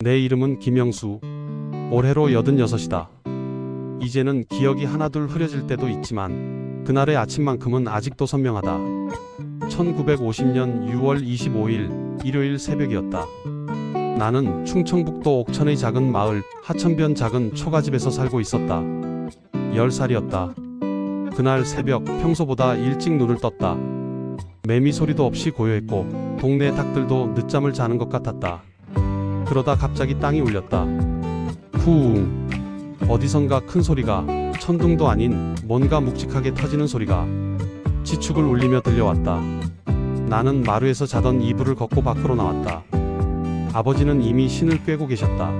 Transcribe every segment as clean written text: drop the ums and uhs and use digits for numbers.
내 이름은 김영수. 올해로 86이다. 이제는 기억이 하나둘 흐려질 때도 있지만 그날의 아침만큼은 아직도 선명하다. 1950년 6월 25일 일요일 새벽이었다. 나는 충청북도 옥천의 작은 마을 하천변 작은 초가집에서 살고 있었다. 10살이었다. 그날 새벽 평소보다 일찍 눈을 떴다. 매미 소리도 없이 고요했고 동네 닭들도 늦잠을 자는 것 같았다. 그러다 갑자기 땅이 울렸다. 후웅. 어디선가 큰 소리가, 천둥도 아닌 뭔가 묵직하게 터지는 소리가 지축을 울리며 들려왔다. 나는 마루에서 자던 이불을 걷고 밖으로 나왔다. 아버지는 이미 신을 꿰고 계셨다.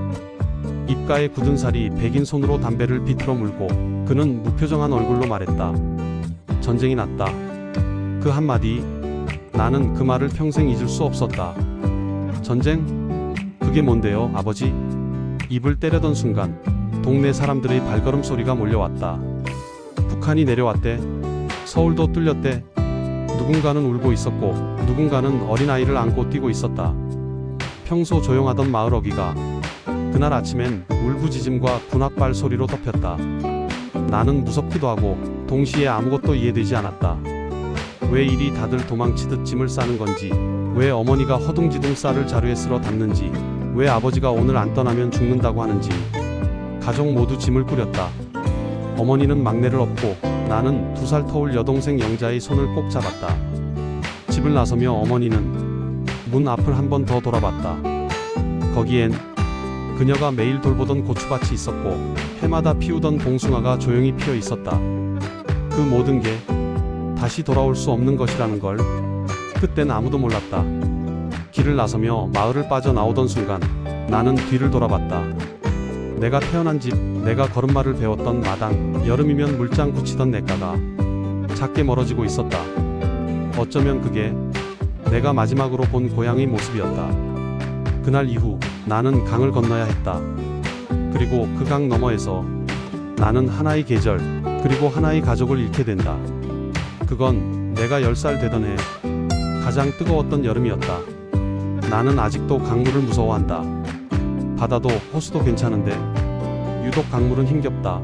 입가에 굳은 살이 백인 손으로 담배를 비틀어 물고 그는 무표정한 얼굴로 말했다. 전쟁이 났다. 그 한마디, 나는 그 말을 평생 잊을 수 없었다. 전쟁? 그게 뭔데요, 아버지? 입을 때려던 순간 동네 사람들의 발걸음 소리가 몰려왔다. 북한이 내려왔대. 서울도 뚫렸대. 누군가는 울고 있었고 누군가는 어린아이를 안고 뛰고 있었다. 평소 조용하던 마을 어귀가 그날 아침엔 울부짖음과 군악발 소리로 덮였다. 나는 무섭기도 하고 동시에 아무것도 이해되지 않았다. 왜 이리 다들 도망치듯 짐을 싸는 건지, 왜 어머니가 허둥지둥 쌀을 자루에 쓸어 담는지, 왜 아버지가 오늘 안 떠나면 죽는다고 하는지. 가족 모두 짐을 꾸렸다. 어머니는 막내를 업고 나는 2살 터울 여동생 영자의 손을 꼭 잡았다. 집을 나서며 어머니는 문 앞을 한 번 더 돌아봤다. 거기엔 그녀가 매일 돌보던 고추밭이 있었고 해마다 피우던 봉숭아가 조용히 피어 있었다. 그 모든 게 다시 돌아올 수 없는 것이라는 걸 그땐 아무도 몰랐다. 길을 나서며 마을을 빠져나오던 순간 나는 뒤를 돌아봤다. 내가 태어난 집, 내가 걸음마를 배웠던 마당, 여름이면 물장 굳히던 냇가가 작게 멀어지고 있었다. 어쩌면 그게 내가 마지막으로 본 고향의 모습이었다. 그날 이후 나는 강을 건너야 했다. 그리고 그 강 너머에서 나는 하나의 계절, 그리고 하나의 가족을 잃게 된다. 그건 내가 10살 되던 해 가장 뜨거웠던 여름이었다. 나는 아직도 강물을 무서워한다. 바다도 호수도 괜찮은데 유독 강물은 힘겹다.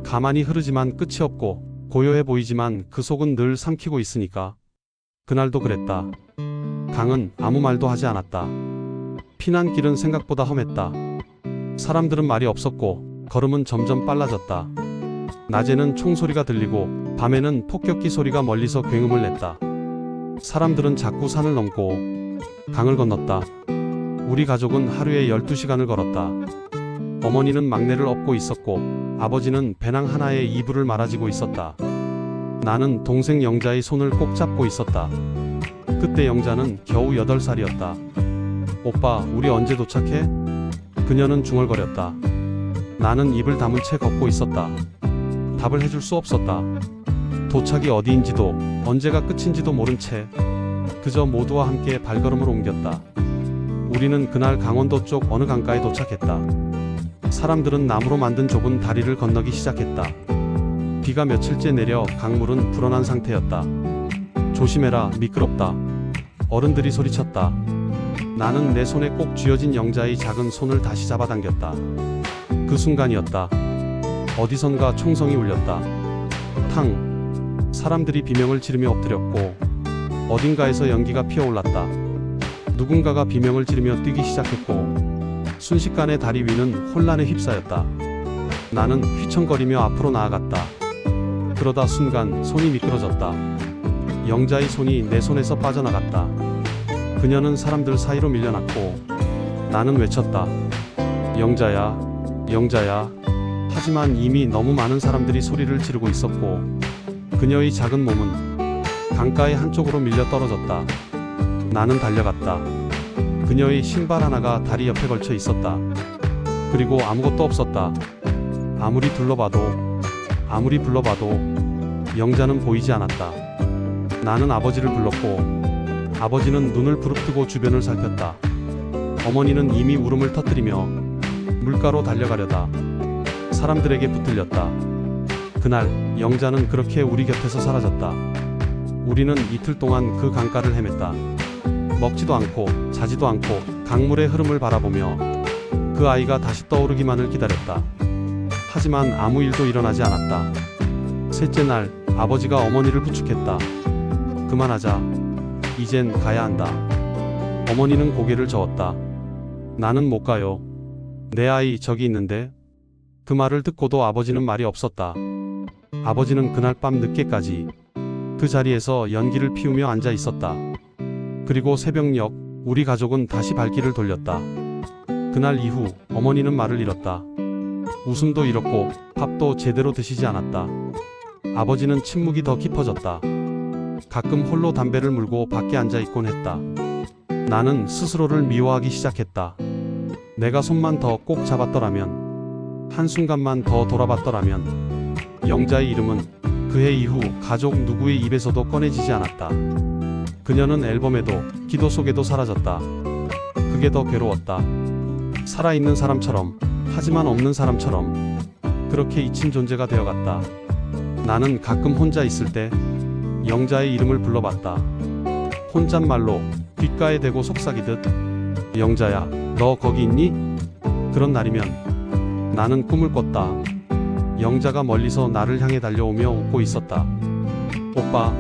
가만히 흐르지만 끝이 없고 고요해 보이지만 그 속은 늘 삼키고 있으니까. 그날도 그랬다. 강은 아무 말도 하지 않았다. 피난길은 생각보다 험했다. 사람들은 말이 없었고 걸음은 점점 빨라졌다. 낮에는 총소리가 들리고 밤에는 폭격기 소리가 멀리서 굉음을 냈다. 사람들은 자꾸 산을 넘고 강을 건넜다. 우리 가족은 하루에 12시간을 걸었다. 어머니는 막내를 업고 있었고 아버지는 배낭 하나에 이불을 말아지고 있었다. 나는 동생 영자의 손을 꼭 잡고 있었다. 그때 영자는 겨우 8살이었다. 오빠, 우리 언제 도착해? 그녀는 중얼거렸다. 나는 입을 다문 채 걷고 있었다. 답을 해줄 수 없었다. 도착이 어디인지도 언제가 끝인지도 모른 채 그저 모두와 함께 발걸음을 옮겼다. 우리는 그날 강원도 쪽 어느 강가에 도착했다. 사람들은 나무로 만든 좁은 다리를 건너기 시작했다. 비가 며칠째 내려 강물은 불어난 상태였다. 조심해라, 미끄럽다. 어른들이 소리쳤다. 나는 내 손에 꼭 쥐어진 영자의 작은 손을 다시 잡아당겼다. 그 순간이었다. 어디선가 총성이 울렸다. 탕! 사람들이 비명을 지르며 엎드렸고 어딘가에서 연기가 피어올랐다. 누군가가 비명을 지르며 뛰기 시작했고 순식간에 다리 위는 혼란에 휩싸였다. 나는 휘청거리며 앞으로 나아갔다. 그러다 순간 손이 미끄러졌다. 영자의 손이 내 손에서 빠져나갔다. 그녀는 사람들 사이로 밀려났고 나는 외쳤다. 영자야, 영자야. 하지만 이미 너무 많은 사람들이 소리를 지르고 있었고 그녀의 작은 몸은 강가의 한쪽으로 밀려 떨어졌다. 나는 달려갔다. 그녀의 신발 하나가 다리 옆에 걸쳐 있었다. 그리고 아무것도 없었다. 아무리 둘러봐도, 아무리 불러봐도 영자는 보이지 않았다. 나는 아버지를 불렀고 아버지는 눈을 부릅뜨고 주변을 살폈다. 어머니는 이미 울음을 터뜨리며 물가로 달려가려다 사람들에게 붙들렸다. 그날 영자는 그렇게 우리 곁에서 사라졌다. 우리는 이틀 동안 그 강가를 헤맸다. 먹지도 않고 자지도 않고 강물의 흐름을 바라보며 그 아이가 다시 떠오르기만을 기다렸다. 하지만 아무 일도 일어나지 않았다. 셋째 날 아버지가 어머니를 부축했다. 그만하자. 이젠 가야 한다. 어머니는 고개를 저었다. 나는 못 가요. 내 아이 저기 있는데. 그 말을 듣고도 아버지는 말이 없었다. 아버지는 그날 밤 늦게까지 그 자리에서 연기를 피우며 앉아 있었다. 그리고 새벽녘 우리 가족은 다시 발길을 돌렸다. 그날 이후 어머니는 말을 잃었다. 웃음도 잃었고 밥도 제대로 드시지 않았다. 아버지는 침묵이 더 깊어졌다. 가끔 홀로 담배를 물고 밖에 앉아 있곤 했다. 나는 스스로를 미워하기 시작했다. 내가 손만 더 꼭 잡았더라면, 한순간만 더 돌아봤더라면. 영자의 이름은 그해 이후 가족 누구의 입에서도 꺼내지지 않았다. 그녀는 앨범에도 기도 속에도 사라졌다. 그게 더 괴로웠다. 살아있는 사람처럼, 하지만 없는 사람처럼 그렇게 잊힌 존재가 되어갔다. 나는 가끔 혼자 있을 때 영자의 이름을 불러봤다. 혼잣말로 귓가에 대고 속삭이듯, 영자야, 너 거기 있니? 그런 날이면 나는 꿈을 꿨다. 영자가 멀리서 나를 향해 달려오며 웃고 있었다. 오빠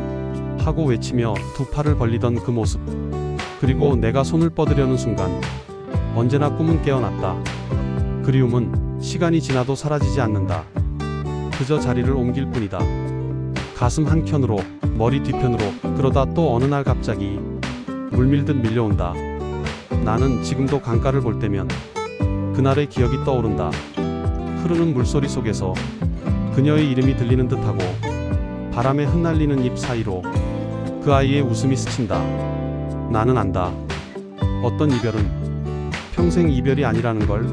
하고 외치며 두 팔을 벌리던 그 모습. 그리고 내가 손을 뻗으려는 순간 언제나 꿈은 깨어났다. 그리움은 시간이 지나도 사라지지 않는다. 그저 자리를 옮길 뿐이다. 가슴 한켠으로, 머리 뒤편으로, 그러다 또 어느 날 갑자기 물밀듯 밀려온다. 나는 지금도 강가를 볼 때면 그날의 기억이 떠오른다. 흐르는 물소리 속에서 그녀의 이름이 들리는 듯하고 바람에 흩날리는 잎 사이로 그 아이의 웃음이 스친다. 나는 안다. 어떤 이별은 평생 이별이 아니라는 걸.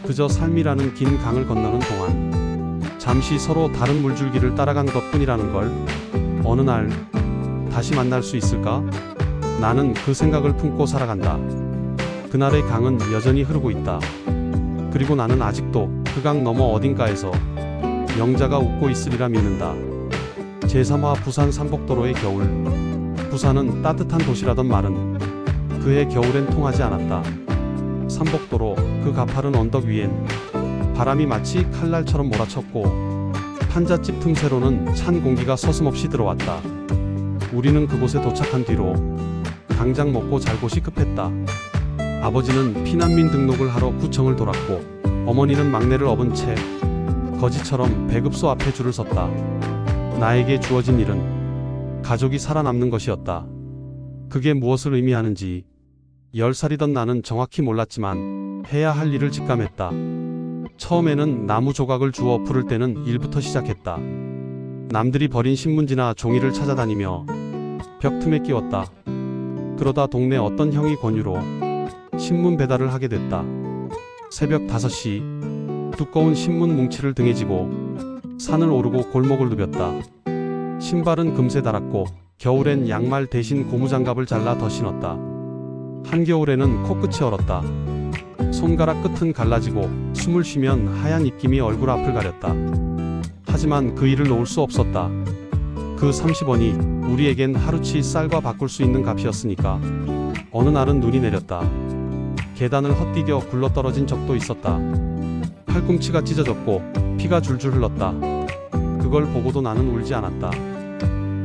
그저 삶이라는 긴 강을 건너는 동안 잠시 서로 다른 물줄기를 따라간 것뿐이라는 걸. 어느 날 다시 만날 수 있을까? 나는 그 생각을 품고 살아간다. 그날의 강은 여전히 흐르고 있다. 그리고 나는 아직도 그 강 너머 어딘가에서 영자가 웃고 있으리라 믿는다. 제3화 부산 삼복도로의 겨울. 부산은 따뜻한 도시라던 말은 그해 겨울엔 통하지 않았다. 삼복도로 그 가파른 언덕 위엔 바람이 마치 칼날처럼 몰아쳤고 판잣집 틈새로는 찬 공기가 서슴없이 들어왔다. 우리는 그곳에 도착한 뒤로 당장 먹고 잘 곳이 급했다. 아버지는 피난민 등록을 하러 구청을 돌았고 어머니는 막내를 업은 채 거지처럼 배급소 앞에 줄을 섰다. 나에게 주어진 일은 가족이 살아남는 것이었다. 그게 무엇을 의미하는지 10살이던 나는 정확히 몰랐지만 해야 할 일을 직감했다. 처음에는 나무 조각을 주워 부를 때는 일부터 시작했다. 남들이 버린 신문지나 종이를 찾아다니며 벽 틈에 끼웠다. 그러다 동네 어떤 형이 권유로 신문 배달을 하게 됐다. 새벽 5시 두꺼운 신문 뭉치를 등에 지고 산을 오르고 골목을 누볐다. 신발은 금세 달았고 겨울엔 양말 대신 고무장갑을 잘라 더 신었다. 한겨울에는 코끝이 얼었다. 손가락 끝은 갈라지고 숨을 쉬면 하얀 입김이 얼굴 앞을 가렸다. 하지만 그 일을 놓을 수 없었다. 그 30원이 우리에겐 하루치 쌀과 바꿀 수 있는 값이었으니까. 어느 날은 눈이 내렸다. 계단을 헛디뎌 굴러떨어진 적도 있었다. 팔꿈치가 찢어졌고 피가 줄줄 흘렀다. 그걸 보고도 나는 울지 않았다.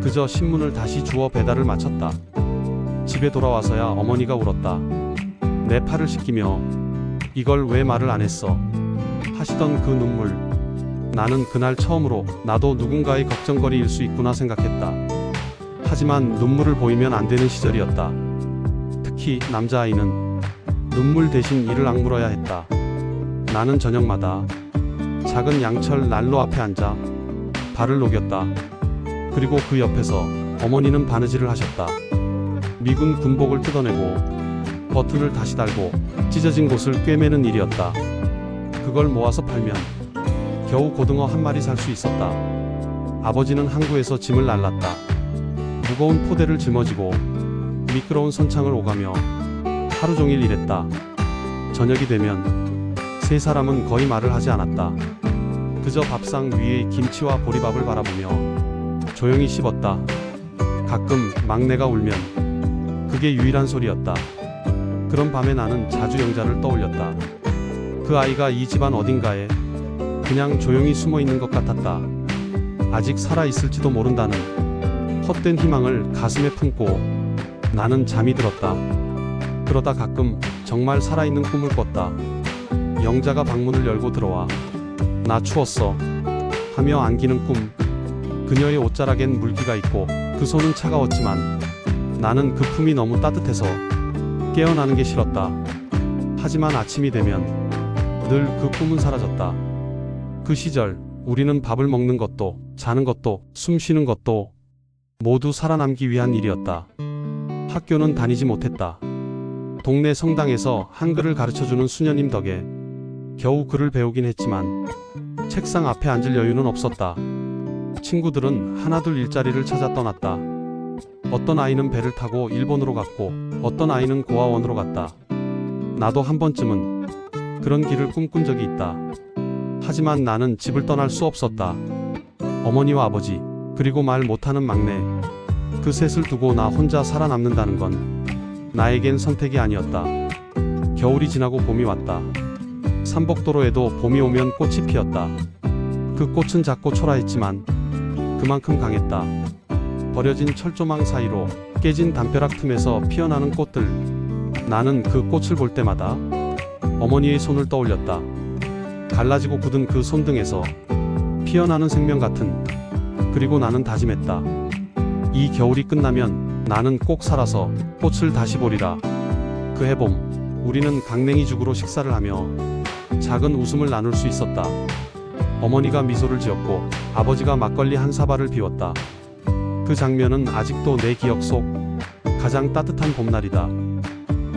그저 신문을 다시 주워 배달을 마쳤다. 집에 돌아와서야 어머니가 울었다. 내 팔을 씻기며 이걸 왜 말을 안 했어? 하시던 그 눈물. 나는 그날 처음으로 나도 누군가의 걱정거리일 수 있구나 생각했다. 하지만 눈물을 보이면 안 되는 시절이었다. 특히 남자아이는 눈물 대신 이를 악물어야 했다. 나는 저녁마다 작은 양철 난로 앞에 앉아 발을 녹였다. 그리고 그 옆에서 어머니는 바느질을 하셨다. 미군 군복을 뜯어내고 버튼을 다시 달고 찢어진 곳을 꿰매는 일이었다. 그걸 모아서 팔면 겨우 고등어 한 마리 살 수 있었다. 아버지는 항구에서 짐을 날랐다. 무거운 포대를 짊어지고 미끄러운 선창을 오가며 하루 종일 일했다. 저녁이 되면 세 사람은 거의 말을 하지 않았다. 그저 밥상 위의 김치와 보리밥을 바라보며 조용히 씹었다. 가끔 막내가 울면 그게 유일한 소리였다. 그런 밤에 나는 자주 영자를 떠올렸다. 그 아이가 이 집안 어딘가에 그냥 조용히 숨어 있는 것 같았다. 아직 살아 있을지도 모른다는 헛된 희망을 가슴에 품고 나는 잠이 들었다. 그러다 가끔 정말 살아있는 꿈을 꿨다. 영자가 방문을 열고 들어와 나 추웠어 하며 안기는 꿈. 그녀의 옷자락엔 물기가 있고 그 손은 차가웠지만 나는 그 품이 너무 따뜻해서 깨어나는 게 싫었다. 하지만 아침이 되면 늘 그 꿈은 사라졌다. 그 시절 우리는 밥을 먹는 것도 자는 것도 숨 쉬는 것도 모두 살아남기 위한 일이었다. 학교는 다니지 못했다. 동네 성당에서 한글을 가르쳐주는 수녀님 덕에 겨우 글을 배우긴 했지만 책상 앞에 앉을 여유는 없었다. 친구들은 하나둘 일자리를 찾아 떠났다. 어떤 아이는 배를 타고 일본으로 갔고 어떤 아이는 고아원으로 갔다. 나도 한 번쯤은 그런 길을 꿈꾼 적이 있다. 하지만 나는 집을 떠날 수 없었다. 어머니와 아버지 그리고 말 못하는 막내 그 셋을 두고 나 혼자 살아남는다는 건 나에겐 선택이 아니었다. 겨울이 지나고 봄이 왔다. 삼복도로에도 봄이 오면 꽃이 피었다. 그 꽃은 작고 초라했지만 그만큼 강했다. 버려진 철조망 사이로 깨진 담벼락 틈에서 피어나는 꽃들. 나는 그 꽃을 볼 때마다 어머니의 손을 떠올렸다. 갈라지고 굳은 그 손등에서 피어나는 생명 같은. 그리고 나는 다짐했다. 이 겨울이 끝나면 나는 꼭 살아서 꽃을 다시 보리라. 그 해봄 우리는 강냉이죽으로 식사를 하며 작은 웃음을 나눌 수 있었다. 어머니가 미소를 지었고 아버지가 막걸리 한 사발을 비웠다. 그 장면은 아직도 내 기억 속 가장 따뜻한 봄날이다.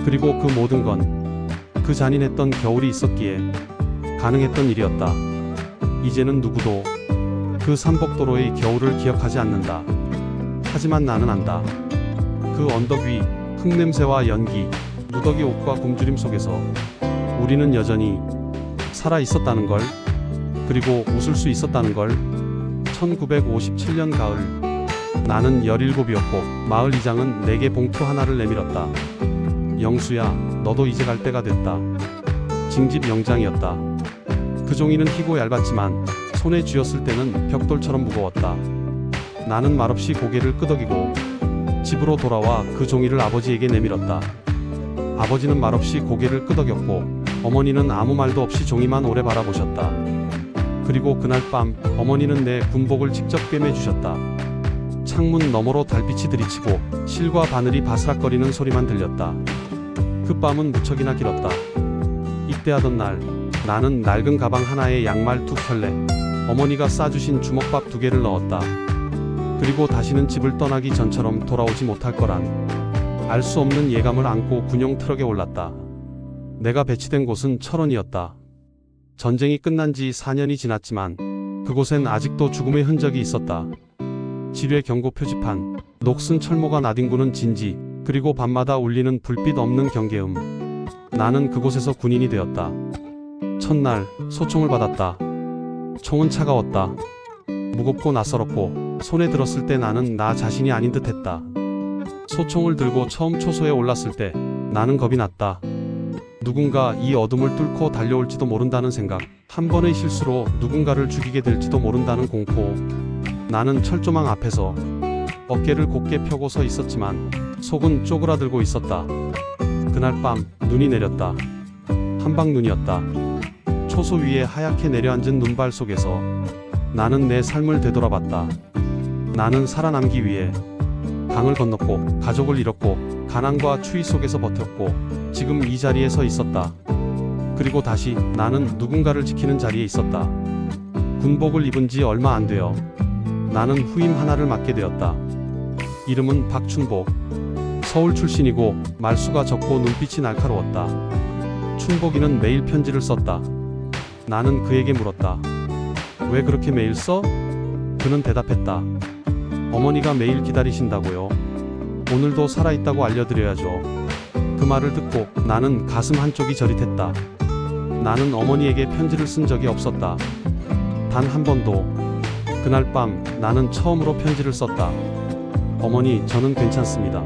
그리고 그 모든 건 그 잔인했던 겨울이 있었기에 가능했던 일이었다. 이제는 누구도 그 삼복도로의 겨울을 기억하지 않는다. 하지만 나는 안다. 그 언덕 위 흙냄새와 연기, 누더기 옷과 굶주림 속에서 우리는 여전히 살아 있었다는 걸, 그리고 웃을 수 있었다는 걸. 1957년 가을 나는 17이었고 마을 이장은 내게 봉투 하나를 내밀었다. 영수야, 너도 이제 갈 때가 됐다. 징집 영장이었다. 그 종이는 희고 얇았지만 손에 쥐었을 때는 벽돌처럼 무거웠다. 나는 말없이 고개를 끄덕이고 집으로 돌아와 그 종이를 아버지에게 내밀었다. 아버지는 말없이 고개를 끄덕였고 어머니는 아무 말도 없이 종이만 오래 바라보셨다. 그리고 그날 밤 어머니는 내 군복을 직접 꿰매주셨다. 창문 너머로 달빛이 들이치고 실과 바늘이 바스락거리는 소리만 들렸다. 그 밤은 무척이나 길었다. 입대하던 날 나는 낡은 가방 하나에 양말 2켤레, 어머니가 싸주신 주먹밥 2개를 넣었다. 그리고 다시는 집을 떠나기 전처럼 돌아오지 못할 거란 알 수 없는 예감을 안고 군용 트럭에 올랐다. 내가 배치된 곳은 철원이었다. 전쟁이 끝난 지 4년이 지났지만 그곳엔 아직도 죽음의 흔적이 있었다. 지뢰 경고 표지판, 녹슨 철모가 나뒹구는 진지, 그리고 밤마다 울리는 불빛 없는 경계음. 나는 그곳에서 군인이 되었다. 첫날 소총을 받았다. 총은 차가웠다. 무겁고 낯설었고 손에 들었을 때 나는 나 자신이 아닌 듯 했다. 소총을 들고 처음 초소에 올랐을 때 나는 겁이 났다. 누군가 이 어둠을 뚫고 달려올지도 모른다는 생각, 한 번의 실수로 누군가를 죽이게 될지도 모른다는 공포. 나는 철조망 앞에서 어깨를 곧게 펴고 서 있었지만 속은 쪼그라들고 있었다. 그날 밤 눈이 내렸다. 한방눈이었다. 초소 위에 하얗게 내려앉은 눈발 속에서 나는 내 삶을 되돌아봤다. 나는 살아남기 위해 강을 건넜고 가족을 잃었고 가난과 추위 속에서 버텼고 지금 이 자리에 서 있었다. 그리고 다시 나는 누군가를 지키는 자리에 있었다. 군복을 입은 지 얼마 안 되어 나는 후임 하나를 맡게 되었다. 이름은 박춘복. 서울 출신이고 말수가 적고 눈빛이 날카로웠다. 춘복이는 매일 편지를 썼다. 나는 그에게 물었다. 왜 그렇게 매일 써? 그는 대답했다. 어머니가 매일 기다리신다고요. 오늘도 살아있다고 알려드려야죠. 그 말을 듣고 나는 가슴 한쪽이 저릿했다. 나는 어머니에게 편지를 쓴 적이 없었다. 단 한 번도. 그날 밤 나는 처음으로 편지를 썼다. 어머니, 저는 괜찮습니다.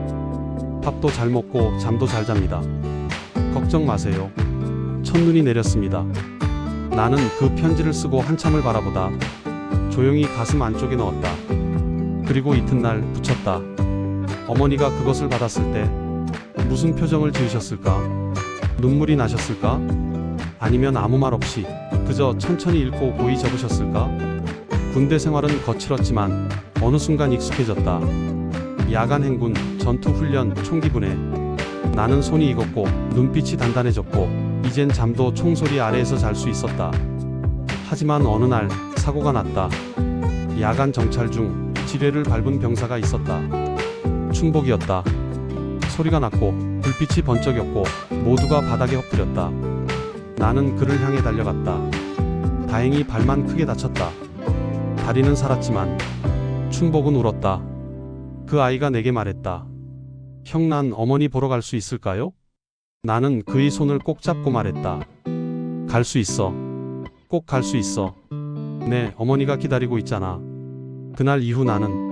밥도 잘 먹고 잠도 잘 잡니다. 걱정 마세요. 첫눈이 내렸습니다. 나는 그 편지를 쓰고 한참을 바라보다 조용히 가슴 안쪽에 넣었다. 그리고 이튿날 붙였다. 어머니가 그것을 받았을 때 무슨 표정을 지으셨을까? 눈물이 나셨을까? 아니면 아무 말 없이 그저 천천히 읽고 고이 적으셨을까? 군대 생활은 거칠었지만 어느 순간 익숙해졌다. 야간 행군, 전투 훈련, 총기 분해. 나는 손이 익었고 눈빛이 단단해졌고 이젠 잠도 총소리 아래에서 잘 수 있었다. 하지만 어느 날 사고가 났다. 야간 정찰 중 지뢰를 밟은 병사가 있었다. 춘복이었다. 소리가 났고 불빛이 번쩍였고 모두가 바닥에 엎드렸다. 나는 그를 향해 달려갔다. 다행히 발만 크게 다쳤다. 다리는 살았지만 춘복은 울었다. 그 아이가 내게 말했다. 형, 난 어머니 보러 갈 수 있을까요? 나는 그의 손을 꼭 잡고 말했다. 갈 수 있어. 꼭 갈 수 있어. 네, 어머니가 기다리고 있잖아. 그날 이후 나는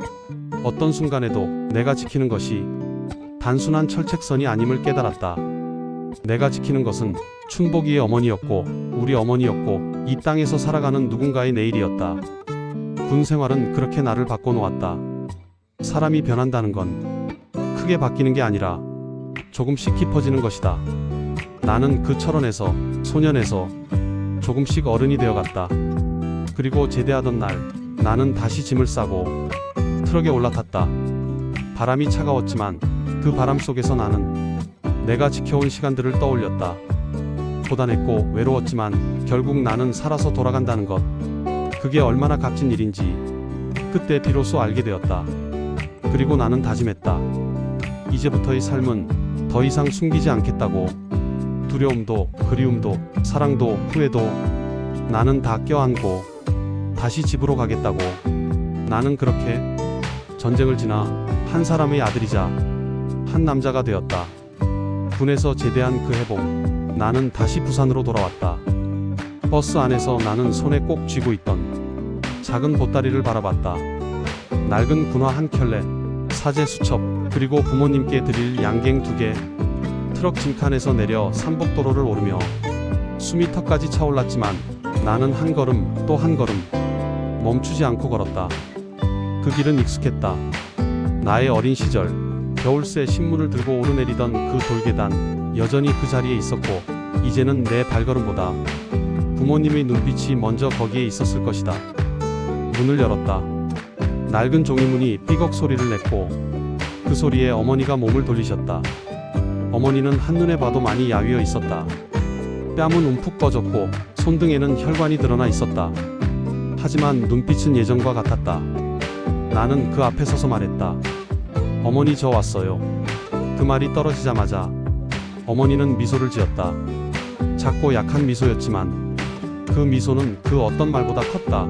어떤 순간에도 내가 지키는 것이 단순한 철책선이 아님을 깨달았다. 내가 지키는 것은 춘복이의 어머니였고 우리 어머니였고 이 땅에서 살아가는 누군가의 내일이었다. 군 생활은 그렇게 나를 바꿔놓았다. 사람이 변한다는 건 크게 바뀌는 게 아니라 조금씩 깊어지는 것이다. 나는 그 철원에서 소년에서 조금씩 어른이 되어갔다. 그리고 제대하던 날 나는 다시 짐을 싸고 트럭에 올라탔다. 바람이 차가웠지만 그 바람 속에서 나는 내가 지켜온 시간들을 떠올렸다. 고단했고 외로웠지만 결국 나는 살아서 돌아간다는 것. 그게 얼마나 값진 일인지 그때 비로소 알게 되었다. 그리고 나는 다짐했다. 이제부터의 삶은 더 이상 숨기지 않겠다고. 두려움도 그리움도 사랑도 후회도 나는 다 껴안고 다시 집으로 가겠다고. 나는 그렇게 전쟁을 지나 한 사람의 아들이자 한 남자가 되었다. 군에서 제대한 그 해복, 나는 다시 부산으로 돌아왔다. 버스 안에서 나는 손에 꼭 쥐고 있던 작은 보따리를 바라봤다. 낡은 군화 한 켤레, 사제 수첩, 그리고 부모님께 드릴 양갱 2개. 트럭 짐칸에서 내려 산복도로를 오르며 숨이 턱까지 차올랐지만 나는 한 걸음 또 한 걸음 멈추지 않고 걸었다. 그 길은 익숙했다. 나의 어린 시절 겨울새 신문을 들고 오르내리던 그 돌계단, 여전히 그 자리에 있었고 이제는 내 발걸음보다 부모님의 눈빛이 먼저 거기에 있었을 것이다. 문을 열었다. 낡은 종이문이 삐걱 소리를 냈고 그 소리에 어머니가 몸을 돌리셨다. 어머니는 한눈에 봐도 많이 야위어 있었다. 뺨은 움푹 꺼졌고 손등에는 혈관이 드러나 있었다. 하지만 눈빛은 예전과 같았다. 나는 그 앞에 서서 말했다. 어머니, 저 왔어요. 그 말이 떨어지자마자 어머니는 미소를 지었다. 작고 약한 미소였지만 그 미소는 그 어떤 말보다 컸다.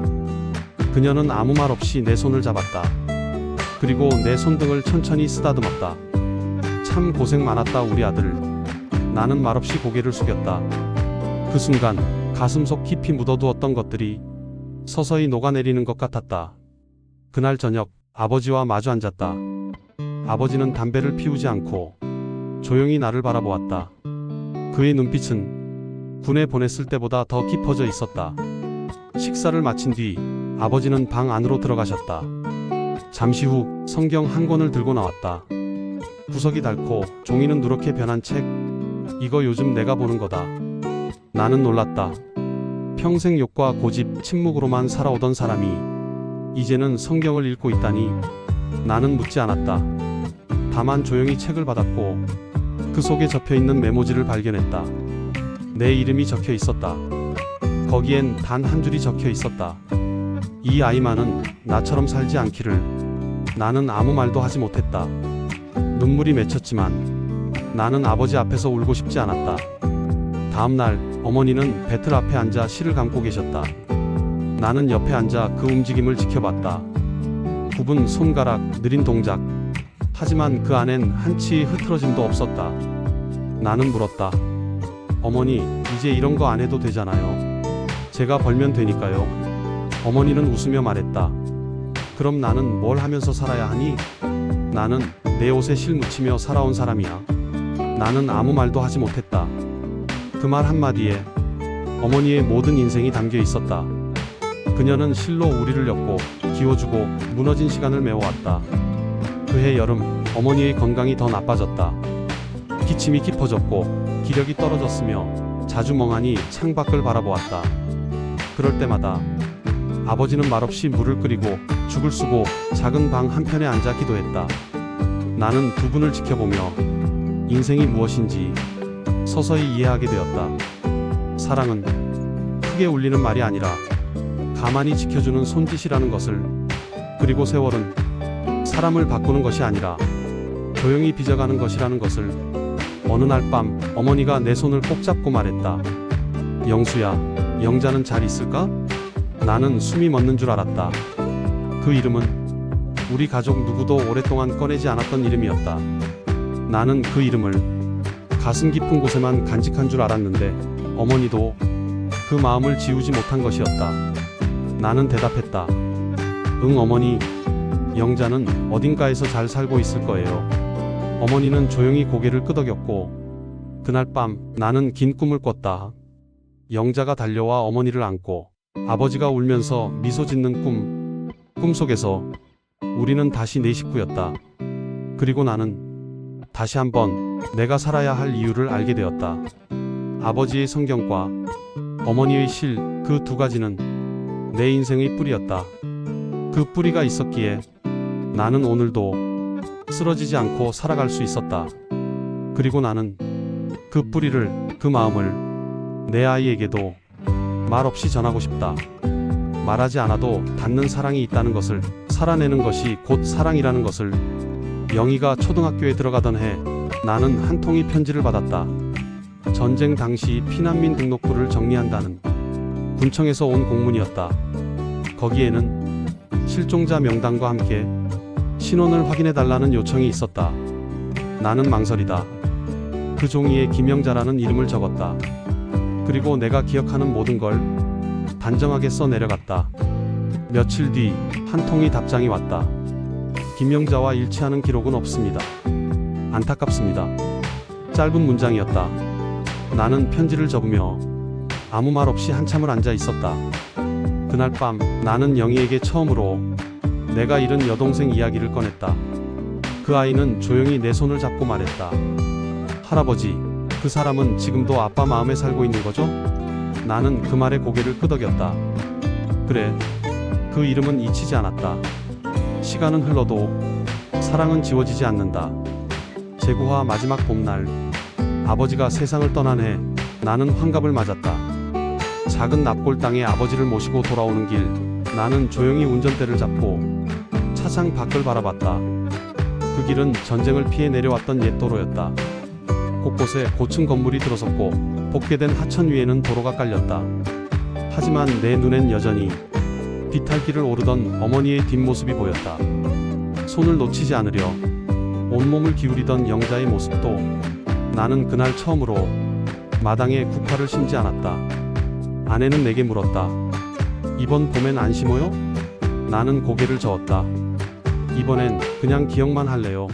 그녀는 아무 말 없이 내 손을 잡았다. 그리고 내 손등을 천천히 쓰다듬었다. 참 고생 많았다, 우리 아들. 나는 말없이 고개를 숙였다. 그 순간 가슴속 깊이 묻어두었던 것들이 서서히 녹아내리는 것 같았다. 그날 저녁 아버지와 마주 앉았다. 아버지는 담배를 피우지 않고 조용히 나를 바라보았다. 그의 눈빛은 군에 보냈을 때보다 더 깊어져 있었다. 식사를 마친 뒤 아버지는 방 안으로 들어가셨다. 잠시 후 성경 한 권을 들고 나왔다. 구석이 닳고 종이는 누렇게 변한 책. 이거 요즘 내가 보는 거다. 나는 놀랐다. 평생 욕과 고집, 침묵으로만 살아오던 사람이 이제는 성경을 읽고 있다니. 나는 묻지 않았다. 다만 조용히 책을 받았고 그 속에 적혀있는 메모지를 발견했다. 내 이름이 적혀 있었다. 거기엔 단 한 줄이 적혀 있었다. 이 아이만은 나처럼 살지 않기를. 나는 아무 말도 하지 못했다. 눈물이 맺혔지만 나는 아버지 앞에서 울고 싶지 않았다. 다음날 어머니는 배틀 앞에 앉아 실을 감고 계셨다. 나는 옆에 앉아 그 움직임을 지켜봤다. 굽은 손가락, 느린 동작. 하지만 그 안엔 한치의 흐트러짐도 없었다. 나는 물었다. 어머니, 이제 이런 거 안 해도 되잖아요. 제가 벌면 되니까요. 어머니는 웃으며 말했다. 그럼 나는 뭘 하면서 살아야 하니? 나는 내 옷에 실 묻히며 살아온 사람이야. 나는 아무 말도 하지 못했다. 그 말 한마디에 어머니의 모든 인생이 담겨 있었다. 그녀는 실로 우리를 엮고 기워주고 무너진 시간을 메워왔다. 그해 여름 어머니의 건강이 더 나빠졌다. 기침이 깊어졌고 기력이 떨어졌으며 자주 멍하니 창밖을 바라보았다. 그럴 때마다 아버지는 말없이 물을 끓이고 죽을 쓰고 작은 방 한편에 앉아 기도했다. 나는 두 분을 지켜보며 인생이 무엇인지 서서히 이해하게 되었다. 사랑은 크게 울리는 말이 아니라 가만히 지켜주는 손짓이라는 것을, 그리고 세월은 사람을 바꾸는 것이 아니라 조용히 빚어가는 것이라는 것을. 어느 날 밤 어머니가 내 손을 꼭 잡고 말했다. 영수야, 영자는 잘 있을까? 나는 숨이 멎는 줄 알았다. 그 이름은 우리 가족 누구도 오랫동안 꺼내지 않았던 이름이었다. 나는 그 이름을 가슴 깊은 곳에만 간직한 줄 알았는데 어머니도 그 마음을 지우지 못한 것이었다. 나는 대답했다. 응 어머니, 영자는 어딘가에서 잘 살고 있을 거예요. 어머니는 조용히 고개를 끄덕였고 그날 밤 나는 긴 꿈을 꿨다. 영자가 달려와 어머니를 안고 아버지가 울면서 미소 짓는 꿈속에서 우리는 다시 내 식구였다. 그리고 나는 다시 한번 내가 살아야 할 이유를 알게 되었다. 아버지의 성경과 어머니의 실, 그 두 가지는 내 인생의 뿌리였다. 그 뿌리가 있었기에 나는 오늘도 쓰러지지 않고 살아갈 수 있었다. 그리고 나는 그 뿌리를, 그 마음을 내 아이에게도 말없이 전하고 싶다. 말하지 않아도 닿는 사랑이 있다는 것을, 살아내는 것이 곧 사랑이라는 것을. 영희가 초등학교에 들어가던 해 나는 한 통의 편지를 받았다. 전쟁 당시 피난민 등록부를 정리한다는 군청에서 온 공문이었다. 거기에는 실종자 명단과 함께 신원을 확인해달라는 요청이 있었다. 나는 망설이다. 그 종이에 김영자라는 이름을 적었다. 그리고 내가 기억하는 모든 걸 단정하게 써 내려갔다. 며칠 뒤 한 통의 답장이 왔다. 김영자와 일치하는 기록은 없습니다. 안타깝습니다. 짧은 문장이었다. 나는 편지를 접으며 아무 말 없이 한참을 앉아 있었다. 그날 밤 나는 영희에게 처음으로 내가 잃은 여동생 이야기를 꺼냈다. 그 아이는 조용히 내 손을 잡고 말했다. 할아버지, 그 사람은 지금도 아빠 마음에 살고 있는 거죠? 나는 그 말에 고개를 끄덕였다. 그래, 그 이름은 잊히지 않았다. 시간은 흘러도 사랑은 지워지지 않는다. 제구화 마지막 봄날, 아버지가 세상을 떠난 해 나는 환갑을 맞았다. 작은 납골 땅에 아버지를 모시고 돌아오는 길, 나는 조용히 운전대를 잡고 차창 밖을 바라봤다. 그 길은 전쟁을 피해 내려왔던 옛 도로였다. 곳곳에 고층 건물이 들어섰고 복개된 하천 위에는 도로가 깔렸다. 하지만 내 눈엔 여전히 비탈길을 오르던 어머니의 뒷모습이 보였다. 손을 놓치지 않으려 온몸을 기울이던 영자의 모습도. 나는 그날 처음으로 마당에 국화를 심지 않았다. 아내는 내게 물었다. 이번 봄엔 안 심어요? 나는 고개를 저었다. 이번엔 그냥 기억만 할래요.